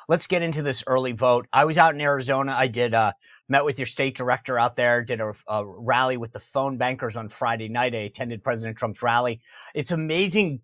let's get into this early vote. I was out in Arizona. I met with your state director out there, did a rally with the phone bankers on Friday night. I attended President Trump's rally. It's amazing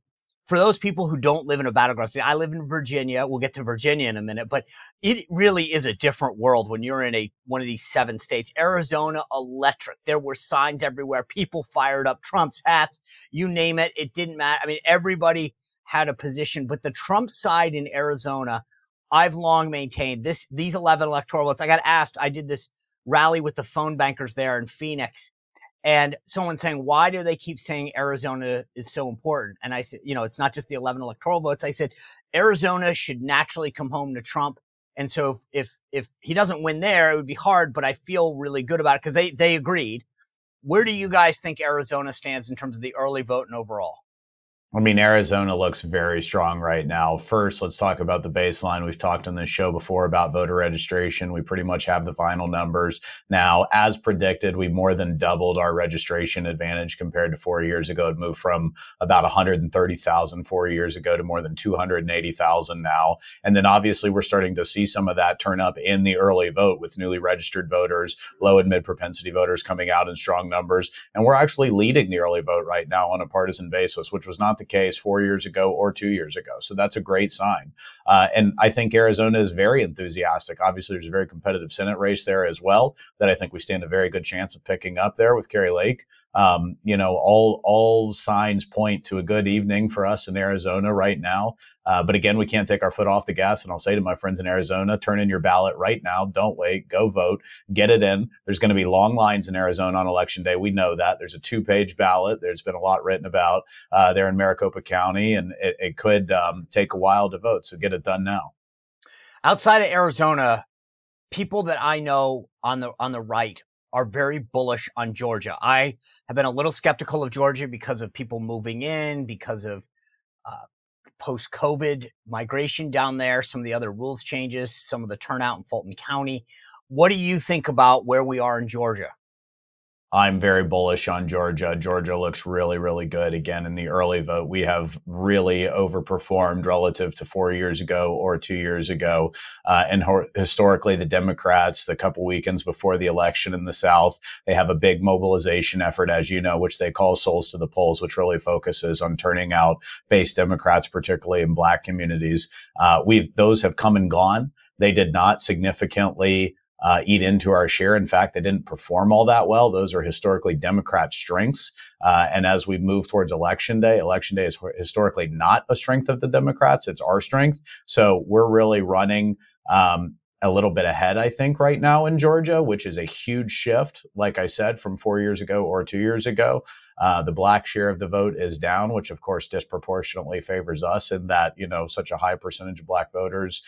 for those people who don't live in a battleground state. I live in Virginia. We'll get to Virginia in a minute, but it really is a different world when you're in one of these 7 states. Arizona, electric. There were signs everywhere. People fired up Trump's hats. You name it. It didn't matter. I mean, everybody had a position, but the Trump side in Arizona, I've long maintained these 11 electoral votes. I got asked, I did this rally with the phone bankers there in Phoenix, and someone saying, why do they keep saying Arizona is so important? And I said, it's not just the 11 electoral votes. I said, Arizona should naturally come home to Trump. And so if he doesn't win there, it would be hard, but I feel really good about it because they agreed. Where do you guys think Arizona stands in terms of the early vote and overall? I mean, Arizona looks very strong right now. First, let's talk about the baseline. We've talked on this show before about voter registration. We pretty much have the final numbers now. As predicted, we more than doubled our registration advantage compared to 4 years ago. It moved from about 130,000 4 years ago to more than 280,000 now. And then obviously we're starting to see some of that turn up in the early vote with newly registered voters, low and mid propensity voters coming out in strong numbers. And we're actually leading the early vote right now on a partisan basis, which was not the case 4 years ago or 2 years ago. So that's a great sign. And I think Arizona is very enthusiastic. Obviously, there's a very competitive Senate race there as well that I think we stand a very good chance of picking up there with Kari Lake. All signs point to a good evening for us in Arizona right now. But again, we can't take our foot off the gas. And I'll say to my friends in Arizona, turn in your ballot right now. Don't wait. Go vote. Get it in. There's going to be long lines in Arizona on Election Day. We know that. There's a 2-page ballot. There's been a lot written about there in Maricopa County, and it could take a while to vote. So get it done now. Outside of Arizona, people that I know on the right are very bullish on Georgia. I have been a little skeptical of Georgia because of people moving in, because of post-COVID migration down there, some of the other rules changes, some of the turnout in Fulton County. What do you think about where we are in Georgia? I'm very bullish on Georgia. Georgia looks really, really good. Again, in the early vote, we have really overperformed relative to 4 years ago or 2 years ago. And historically, the Democrats, the couple weekends before the election in the South, they have a big mobilization effort, as you know, which they call Souls to the Polls, which really focuses on turning out base Democrats, particularly in Black communities. Those have come and gone. They did not significantly eat into our share. In fact, they didn't perform all that well. Those are historically Democrat strengths. And as we move towards Election Day is historically not a strength of the Democrats. It's our strength. So we're really running a little bit ahead, I think, right now in Georgia, which is a huge shift, like I said, from 4 years ago or 2 years ago. The Black share of the vote is down, which of course disproportionately favors us in that, such a high percentage of Black voters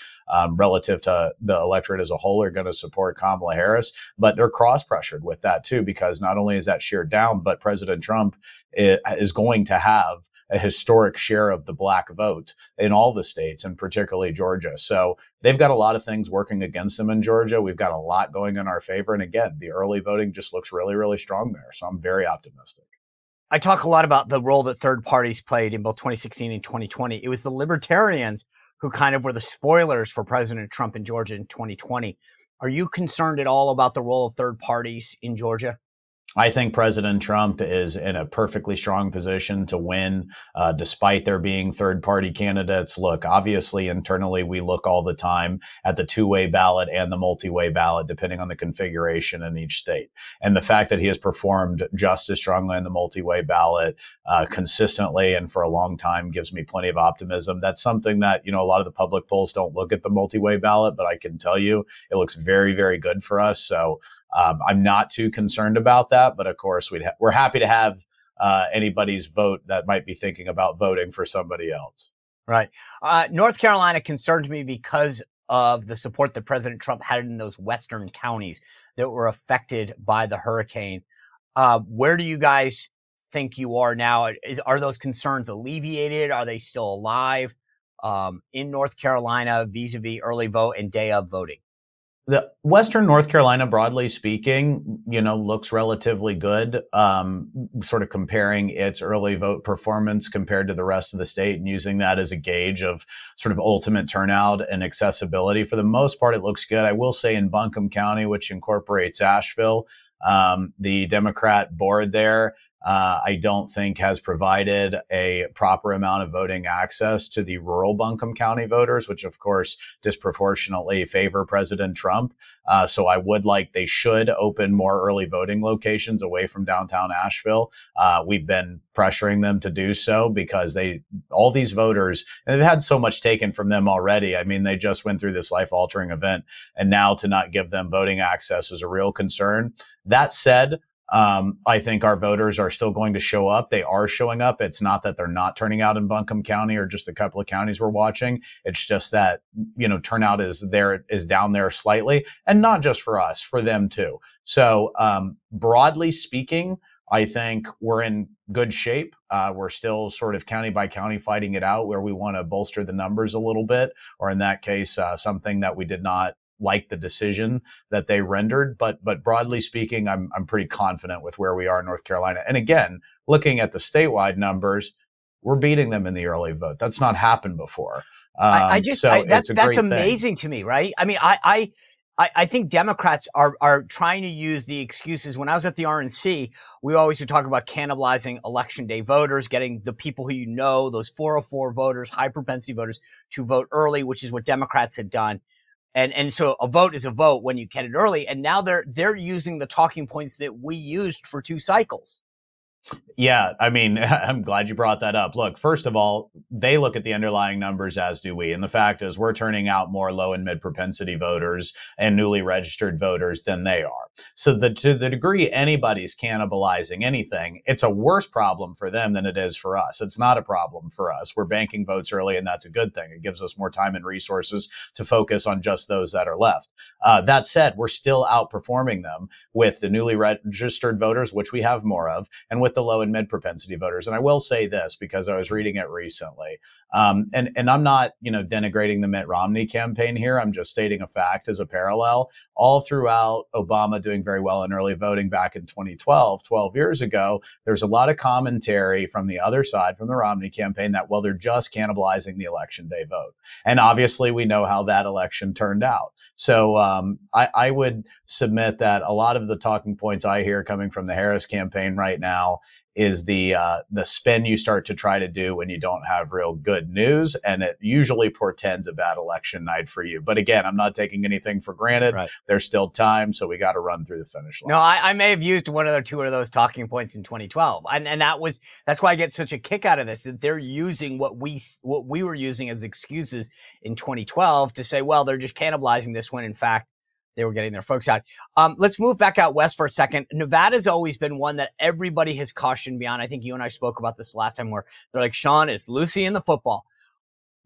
relative to the electorate as a whole are going to support Kamala Harris. But they're cross-pressured with that too, because not only is that share down, but President Trump is going to have a historic share of the Black vote in all the states, and particularly Georgia. So they've got a lot of things working against them in Georgia. We've got a lot going in our favor. And again, the early voting just looks really, really strong there. So I'm very optimistic. I talk a lot about the role that third parties played in both 2016 and 2020. It was the libertarians who kind of were the spoilers for President Trump in Georgia in 2020. Are you concerned at all about the role of third parties in Georgia? I think President Trump is in a perfectly strong position to win, despite there being third-party candidates. Look, obviously, internally, we look all the time at the two-way ballot and the multi-way ballot, depending on the configuration in each state. And the fact that he has performed just as strongly in the multi-way ballot consistently and for a long time gives me plenty of optimism. That's something that, a lot of the public polls don't look at the multi-way ballot, but I can tell you it looks very, very good for us. So I'm not too concerned about that, but of course we're happy to have anybody's vote that might be thinking about voting for somebody else. Right. North Carolina concerns me because of the support that President Trump had in those western counties that were affected by the hurricane. Where do you guys think you are now? Are those concerns alleviated? Are they still alive in North Carolina vis-a-vis early vote and day of voting? The Western North Carolina, broadly speaking, looks relatively good. Sort of comparing its early vote performance compared to the rest of the state and using that as a gauge of sort of ultimate turnout and accessibility. For the most part, it looks good. I will say in Buncombe County, which incorporates Asheville, the Democrat board there, I don't think has provided a proper amount of voting access to the rural Buncombe County voters, which of course disproportionately favor President Trump. So they should open more early voting locations away from downtown Asheville. We've been pressuring them to do so because all these voters, and they've had so much taken from them already. I mean, they just went through this life altering event, and now to not give them voting access is a real concern. That said, I think our voters are still going to show up. They are showing up. It's not that they're not turning out in Buncombe County or just a couple of counties we're watching. It's just that, turnout is down there slightly, and not just for us, for them too. So, broadly speaking, I think we're in good shape. We're still sort of county by county fighting it out where we want to bolster the numbers a little bit, or in that case, something that we did not like the decision that they rendered. But broadly speaking, I'm pretty confident with where we are in North Carolina. And again, looking at the statewide numbers, we're beating them in the early vote. That's not happened before. That's amazing to me, right? I mean, I think Democrats are trying to use the excuses. When I was at the RNC, we always would talk about cannibalizing election day voters, getting the people who those 404 voters, high propensity voters, to vote early, which is what Democrats had done. And so a vote is a vote when you get it early. And now they're using the talking points that we used for 2 cycles. Yeah, I mean, I'm glad you brought that up. Look, first of all, they look at the underlying numbers, as do we. And the fact is we're turning out more low and mid propensity voters and newly registered voters than they are. So to the degree anybody's cannibalizing anything, it's a worse problem for them than it is for us. It's not a problem for us. We're banking votes early, and that's a good thing. It gives us more time and resources to focus on just those that are left. That said, we're still outperforming them with the newly registered voters, which we have more of, and with the low and mid propensity voters. And I will say this because I was reading it recently. And I'm not, denigrating the Mitt Romney campaign here. I'm just stating a fact as a parallel. All throughout Obama doing very well in early voting back in 2012, 12 years ago, there's a lot of commentary from the other side, from the Romney campaign, that, well, they're just cannibalizing the election day vote. And obviously we know how that election turned out. So I would submit that a lot of the talking points I hear coming from the Harris campaign right now is the spin you start to try to do when you don't have real good news, and it usually portends a bad election night for you. But again, I'm not taking anything for granted. Right. There's still time, so we got to run through the finish line. No, I may have used one or two of those talking points in 2012, and that's why I get such a kick out of this, that they're using what we were using as excuses in 2012 to say, well, they're just cannibalizing this, when in fact they were getting their folks out. Let's move back out west for a second. Nevada's always been one that everybody has cautioned beyond. I think you and I spoke about this last time, where they're like, Sean, it's Lucy in the football.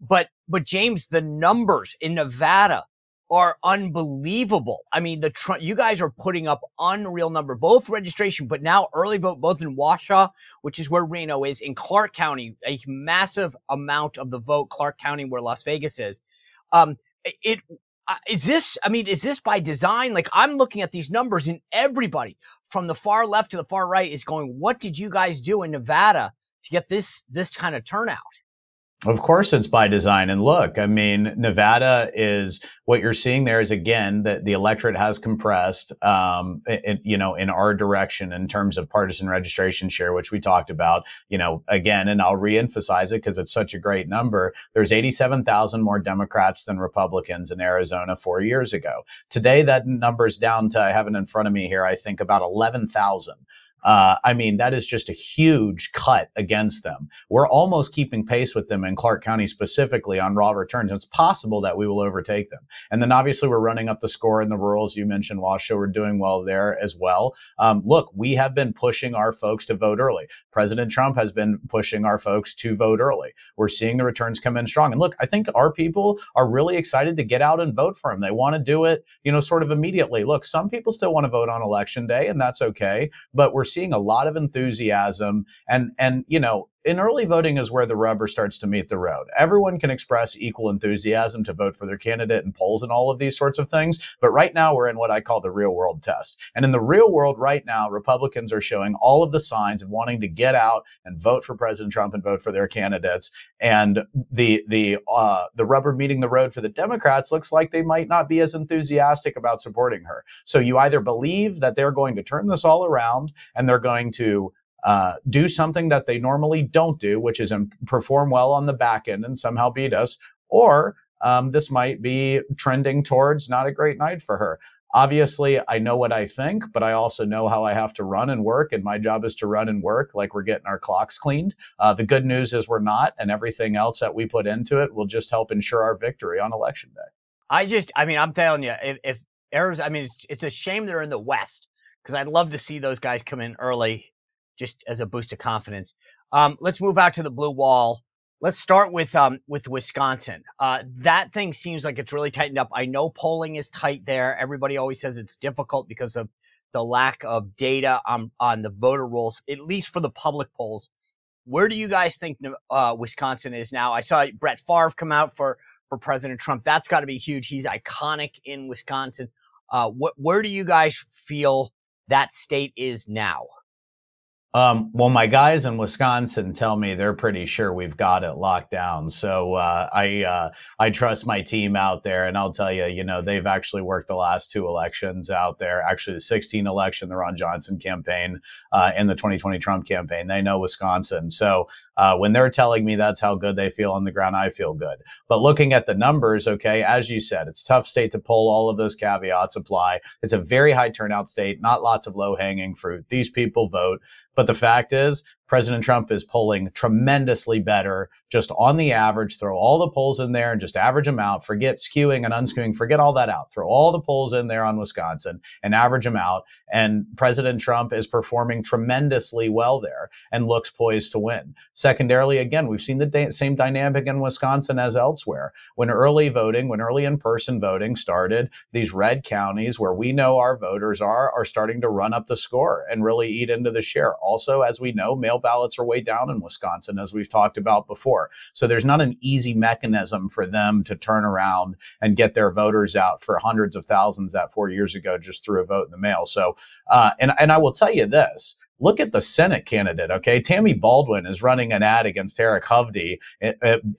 But James, the numbers in Nevada are unbelievable. I mean, you guys are putting up unreal number, both registration, but now early vote, both in Washoe, which is where Reno is, in Clark County, a massive amount of the vote, Clark County, where Las Vegas is. Is this by design? Like, I'm looking at these numbers, and everybody from the far left to the far right is going, what did you guys do in Nevada to get this kind of turnout? Of course it's by design. And look, I mean, Nevada is, what you're seeing there is, again, that the electorate has compressed, in our direction in terms of partisan registration share, which we talked about, again, and I'll reemphasize it because it's such a great number. There's 87,000 more Democrats than Republicans in Arizona 4 years ago. Today, that number's down to, I have it in front of me here, I think about 11,000. That is just a huge cut against them. We're almost keeping pace with them in Clark County specifically on raw returns. It's possible that we will overtake them. And then obviously we're running up the score in the rurals. You mentioned Washoe. We're doing well there as well. Look, we have been pushing our folks to vote early. President Trump has been pushing our folks to vote early. We're seeing the returns come in strong. And look, I think our people are really excited to get out and vote for him. They want to do it, sort of immediately. Look, some people still want to vote on election day, and that's okay. But we're seeing a lot of enthusiasm, and in early voting is where the rubber starts to meet the road. Everyone can express equal enthusiasm to vote for their candidate in polls and all of these sorts of things. But right now we're in what I call the real world test. And in the real world right now, Republicans are showing all of the signs of wanting to get out and vote for President Trump and vote for their candidates. And the rubber meeting the road for the Democrats looks like they might not be as enthusiastic about supporting her. So you either believe that they're going to turn this all around and they're going to do something that they normally don't do, which is perform well on the back end and somehow beat us, or this might be trending towards not a great night for her. Obviously, I know what I think, but I also know how I have to run and work, and my job is to run and work like we're getting our clocks cleaned. The good news is we're not, and everything else that we put into it will just help ensure our victory on Election Day. I'm telling you, if Arizona, it's a shame they're in the West, because I'd love to see those guys come in early just as a boost of confidence. Let's move out to the blue wall. Let's start with Wisconsin. That thing seems like it's really tightened up. I know polling is tight there. Everybody always says it's difficult because of the lack of data on the voter rolls, at least for the public polls. Where do you guys think Wisconsin is now? I saw Brett Favre come out for President Trump. That's got to be huge. He's iconic in Wisconsin. Where do you guys feel that state is now? Well, my guys in Wisconsin tell me they're pretty sure we've got it locked down. So I trust my team out there, and I'll tell you, they've actually worked the last two elections out there. Actually, the 2016 election, the Ron Johnson campaign, and the 2020 Trump campaign. They know Wisconsin. So when they're telling me that's how good they feel on the ground, I feel good. But looking at the numbers, okay, as you said, it's a tough state to pull. All of those caveats apply. It's a very high turnout state, not lots of low-hanging fruit. These people vote. But the fact is, President Trump is polling tremendously better just on the average. Throw all the polls in there and just average them out. Forget skewing and unskewing. Forget all that out. Throw all the polls in there on Wisconsin and average them out. And President Trump is performing tremendously well there and looks poised to win. Secondarily, again, we've seen the same dynamic in Wisconsin as elsewhere. When early in-person voting started, these red counties where we know our voters are starting to run up the score and really eat into the share. Also, as we know, mail ballots are way down in Wisconsin, as we've talked about before. So there's not an easy mechanism for them to turn around and get their voters out for hundreds of thousands that 4 years ago just threw a vote in the mail. So, and I will tell you this. Look at the Senate candidate, okay? Tammy Baldwin is running an ad against Eric Hovde,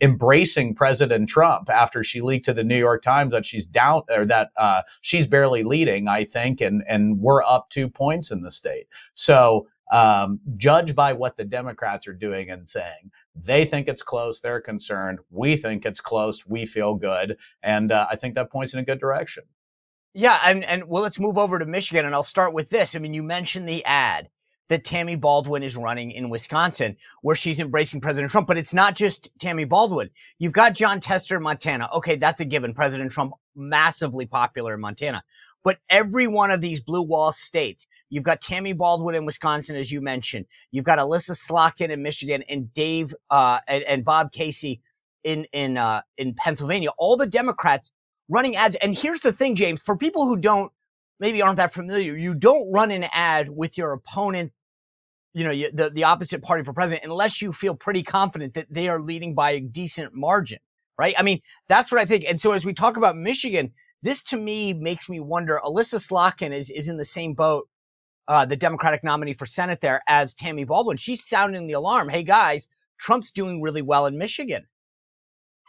embracing President Trump after she leaked to the New York Times that she's down, or that she's barely leading, I think, and we're up 2 points in the state. So judge by what the Democrats are doing and saying. They think it's close. They're concerned. We think it's close. We feel good. And I think that points in a good direction. Yeah. And well, let's move over to Michigan, and I'll start with this. You mentioned the ad that Tammy Baldwin is running in Wisconsin, where she's embracing President Trump. But it's not just Tammy Baldwin. You've got John Tester in Montana. Okay, that's a given. President Trump, massively popular in Montana. But every one of these blue wall states, you've got Tammy Baldwin in Wisconsin, as you mentioned. You've got Alyssa Slotkin in Michigan, and Dave and Bob Casey in Pennsylvania. All the Democrats running ads. And here's the thing, James, for people who maybe aren't that familiar, you don't run an ad with your opponent, the opposite party for president, unless you feel pretty confident that they are leading by a decent margin, right? That's what I think. And so as we talk about Michigan, this to me makes me wonder, Alyssa Slotkin is in the same boat, the Democratic nominee for Senate there, as Tammy Baldwin. She's sounding the alarm. Hey guys, Trump's doing really well in Michigan.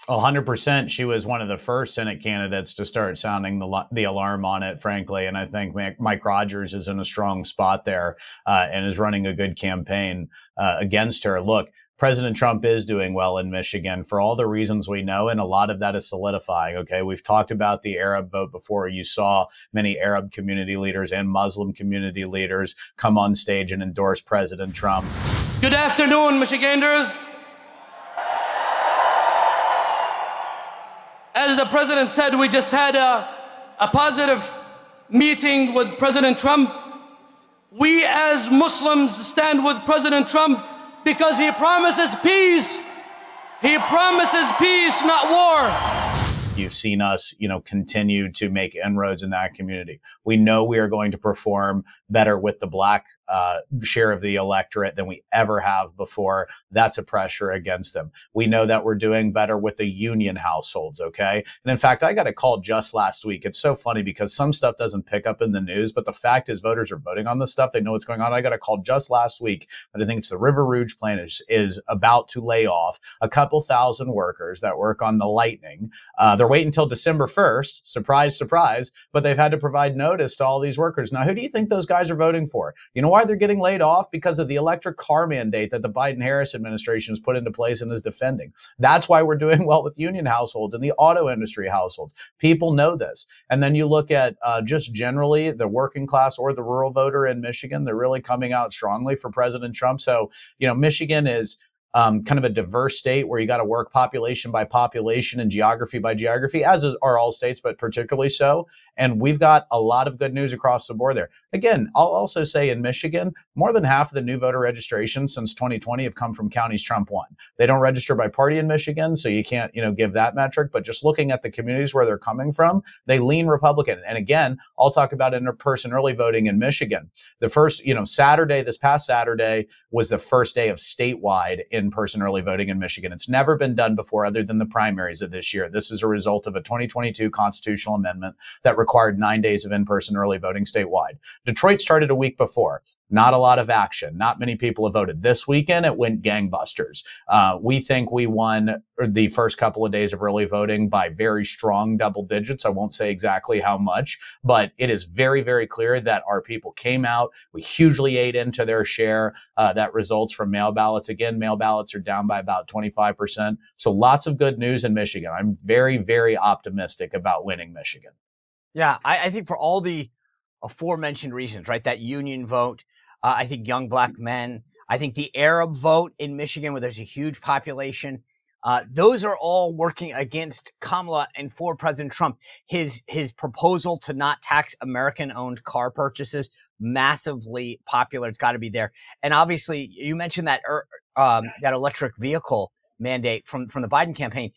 100%. She was one of the first Senate candidates to start sounding the alarm on it, frankly. And I think Mike Rogers is in a strong spot there and is running a good campaign against her. Look, President Trump is doing well in Michigan for all the reasons we know, and a lot of that is solidifying. Okay, we've talked about the Arab vote before. You saw many Arab community leaders and Muslim community leaders come on stage and endorse President Trump. Good afternoon, Michiganders. As the president said, we just had a positive meeting with President Trump. We as Muslims stand with President Trump because he promises peace. He promises peace, not war. You've seen us, continue to make inroads in that community. We know we are going to perform better with the Black share of the electorate than we ever have before. That's a pressure against them. We know that we're doing better with the union households, okay? And in fact, I got a call just last week. It's so funny because some stuff doesn't pick up in the news, but the fact is voters are voting on this stuff. They know what's going on. I got a call just last week, but I think it's the River Rouge plant is about to lay off a couple thousand workers that work on the Lightning. They're waiting until December 1st. Surprise, surprise. But they've had to provide notice to all these workers. Now, who do you think those guys are voting for? You know why they're getting laid off? Because of the electric car mandate that the Biden-Harris administration has put into place and is defending. That's why we're doing well with union households and the auto industry households. People know this. And then you look at just generally the working class or the rural voter in Michigan, they're really coming out strongly for President Trump. So, Michigan is kind of a diverse state where you got to work population by population and geography by geography, as are all states, but particularly so. And we've got a lot of good news across the board there. Again, I'll also say in Michigan, more than half of the new voter registrations since 2020 have come from counties Trump won. They don't register by party in Michigan, so you can't, give that metric. But just looking at the communities where they're coming from, they lean Republican. And again, I'll talk about in-person early voting in Michigan. The first, this past Saturday was the first day of statewide in-person early voting in Michigan. It's never been done before other than the primaries of this year. This is a result of a 2022 constitutional amendment that required 9 days of in-person early voting statewide. Detroit started a week before. Not a lot of action. Not many people have voted. This weekend, it went gangbusters. We think we won the first couple of days of early voting by very strong double digits. I won't say exactly how much, but it is very, very clear that our people came out. We hugely ate into their share. That results from mail ballots. Again, mail ballots are down by about 25%. So lots of good news in Michigan. I'm very, very optimistic about winning Michigan. Yeah, I think for all the aforementioned reasons, right? That union vote, I think young black men, I think the Arab vote in Michigan where there's a huge population, those are all working against Kamala and for President Trump. His proposal to not tax American-owned car purchases, massively popular. It's got to be there. And obviously, you mentioned that that electric vehicle mandate from the Biden campaign.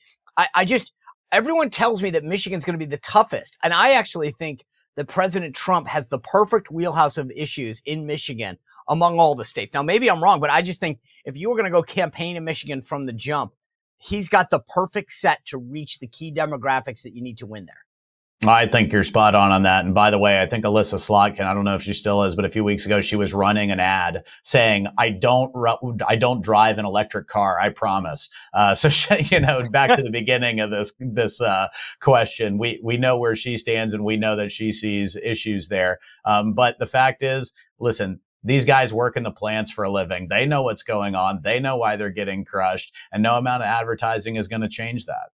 Everyone tells me that Michigan's going to be the toughest. And I actually think that President Trump has the perfect wheelhouse of issues in Michigan among all the states. Now, maybe I'm wrong, but I just think if you were going to go campaign in Michigan from the jump, he's got the perfect set to reach the key demographics that you need to win there. I think you're spot on that. And by the way, I think Alyssa Slotkin, I don't know if she still is, but a few weeks ago, she was running an ad saying, I don't drive an electric car, I promise. So, back to the beginning of this question, we know where she stands and we know that she sees issues there. But the fact is, listen, these guys work in the plants for a living. They know what's going on. They know why they're getting crushed. And no amount of advertising is going to change that.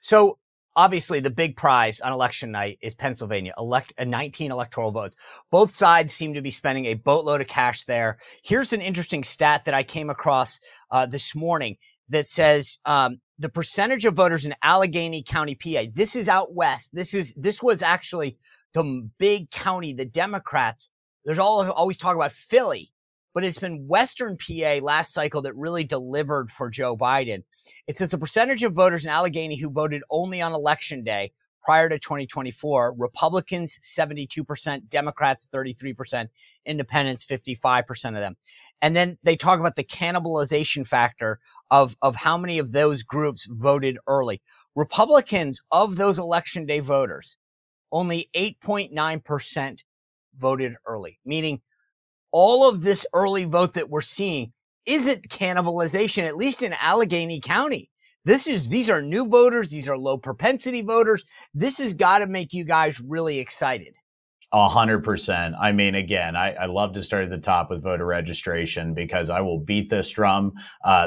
So, obviously, the big prize on election night is Pennsylvania, 19 electoral votes. Both sides seem to be spending a boatload of cash there. Here's an interesting stat that I came across this morning that says the percentage of voters in Allegheny County, PA. This is out west. This was actually the big county, the Democrats. There's always talk about Philly, but it's been Western PA last cycle that really delivered for Joe Biden. It says the percentage of voters in Allegheny who voted only on election day prior to 2024, Republicans 72%, Democrats 33%, independents 55% of them. And then they talk about the cannibalization factor of how many of those groups voted early. Republicans, of those election day voters, only 8.9% voted early, meaning all of this early vote that we're seeing isn't cannibalization, at least in Allegheny County. These are new voters. These are low propensity voters. This has got to make you guys really excited. 100%. I mean, again, I love to start at the top with voter registration because I will beat this drum.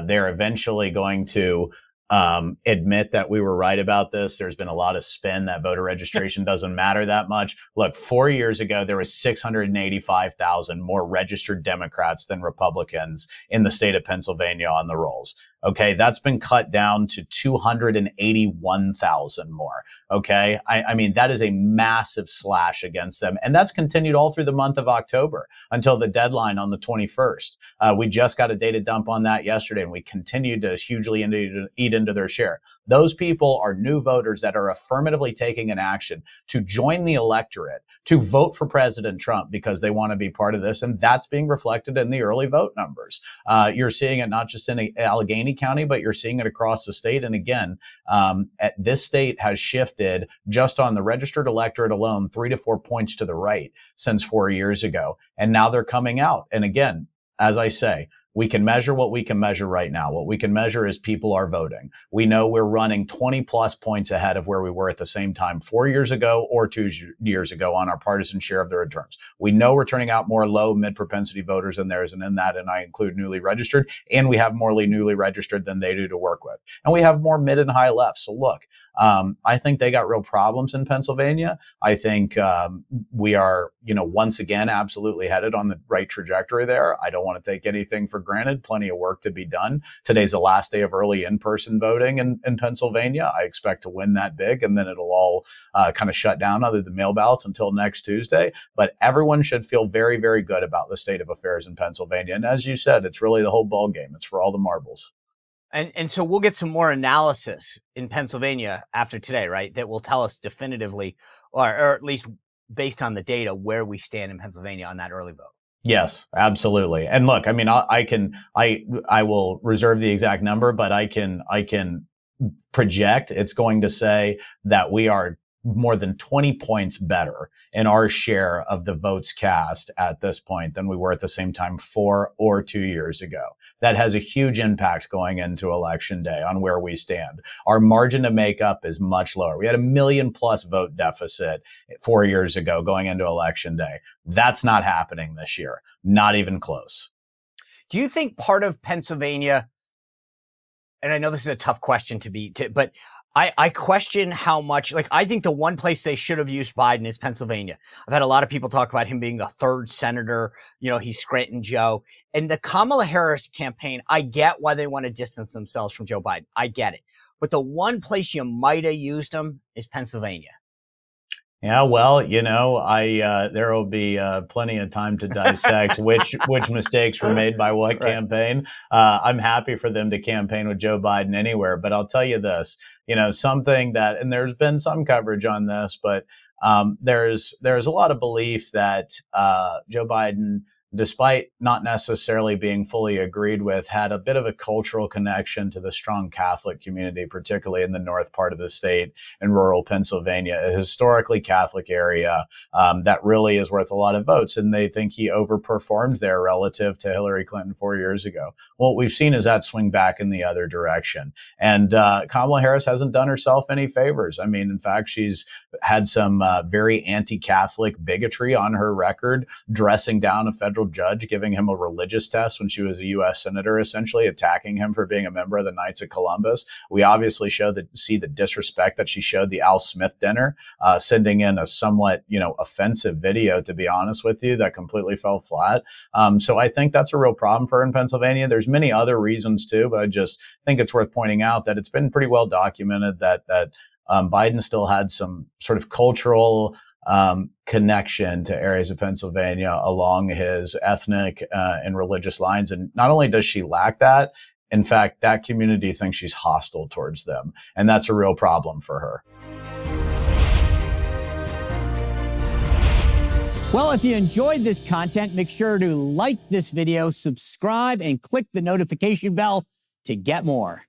They're eventually going to admit that we were right about this. There's been a lot of spin that voter registration doesn't matter that much. Look, 4 years ago, there was 685,000 more registered Democrats than Republicans in the state of Pennsylvania on the rolls. Okay, that's been cut down to 281,000 more. Okay, I mean, that is a massive slash against them. And that's continued all through the month of October until the deadline on the 21st. We just got a data dump on that yesterday, and we continued to hugely eat into their share. Those people are new voters that are affirmatively taking an action to join the electorate, to vote for President Trump because they want to be part of this. And that's being reflected in the early vote numbers. You're seeing it not just in Allegheny County, but you're seeing it across the state. And again, this state has shifted just on the registered electorate alone 3 to 4 points to the right since 4 years ago. And now they're coming out. And again, as I say, we can measure what we can measure right now. What we can measure is people are voting. We know we're running 20 plus points ahead of where we were at the same time 4 years ago or 2 years ago on our partisan share of the returns. We know we're turning out more low mid propensity voters than theirs. And in that, and I include newly registered, and we have more newly registered than they do to work with. And we have more mid and high left. So look, I think they got real problems in Pennsylvania. I think we are, once again, absolutely headed on the right trajectory there. I don't want to take anything for granted. Plenty of work to be done. Today's the last day of early in-person voting in Pennsylvania. I expect to win that big, and then it'll all kind of shut down other than mail ballots until next Tuesday. But everyone should feel very, very good about the state of affairs in Pennsylvania. And as you said, it's really the whole ball game. It's for all the marbles. And so we'll get some more analysis in Pennsylvania after today, right? That will tell us definitively, or at least based on the data, where we stand in Pennsylvania on that early vote. Yes, absolutely. And look, I mean, I will reserve the exact number, but I can project it's going to say that we are more than 20 points better in our share of the votes cast at this point than we were at the same time 4 or 2 years ago. That has a huge impact going into Election Day on where we stand. Our margin to make up is much lower. We had 1 million plus vote deficit 4 years ago going into Election Day. That's not happening this year. Not even close. Do you think part of Pennsylvania, and I know this is a tough question but I question how much, I think the one place they should have used Biden is Pennsylvania. I've had a lot of people talk about him being the third senator. He's Scranton Joe. And the Kamala Harris campaign, I get why they want to distance themselves from Joe Biden. I get it. But the one place you might have used him is Pennsylvania. Yeah, well, there will be plenty of time to dissect which mistakes were made by what campaign. I'm happy for them to campaign with Joe Biden anywhere, but I'll tell you this, something that, and there's been some coverage on this, but there's a lot of belief that Joe Biden, despite not necessarily being fully agreed with, had a bit of a cultural connection to the strong Catholic community, particularly in the north part of the state in rural Pennsylvania, a historically Catholic area that really is worth a lot of votes. And they think he overperformed there relative to Hillary Clinton 4 years ago. Well, what we've seen is that swing back in the other direction. And Kamala Harris hasn't done herself any favors. I mean, in fact, she's had some very anti-Catholic bigotry on her record, dressing down a federal judge, giving him a religious test when she was a U.S. senator, essentially attacking him for being a member of the Knights of Columbus. We obviously see the disrespect that she showed the Al Smith dinner, sending in a somewhat, offensive video, to be honest with you, that completely fell flat. So I think that's a real problem for her in Pennsylvania. There's many other reasons too, but I just think it's worth pointing out that it's been pretty well documented that Biden still had some sort of cultural connection to areas of Pennsylvania along his ethnic and religious lines. And not only does she lack that, in fact, that community thinks she's hostile towards them. And that's a real problem for her. Well, if you enjoyed this content, make sure to like this video, subscribe, and click the notification bell to get more.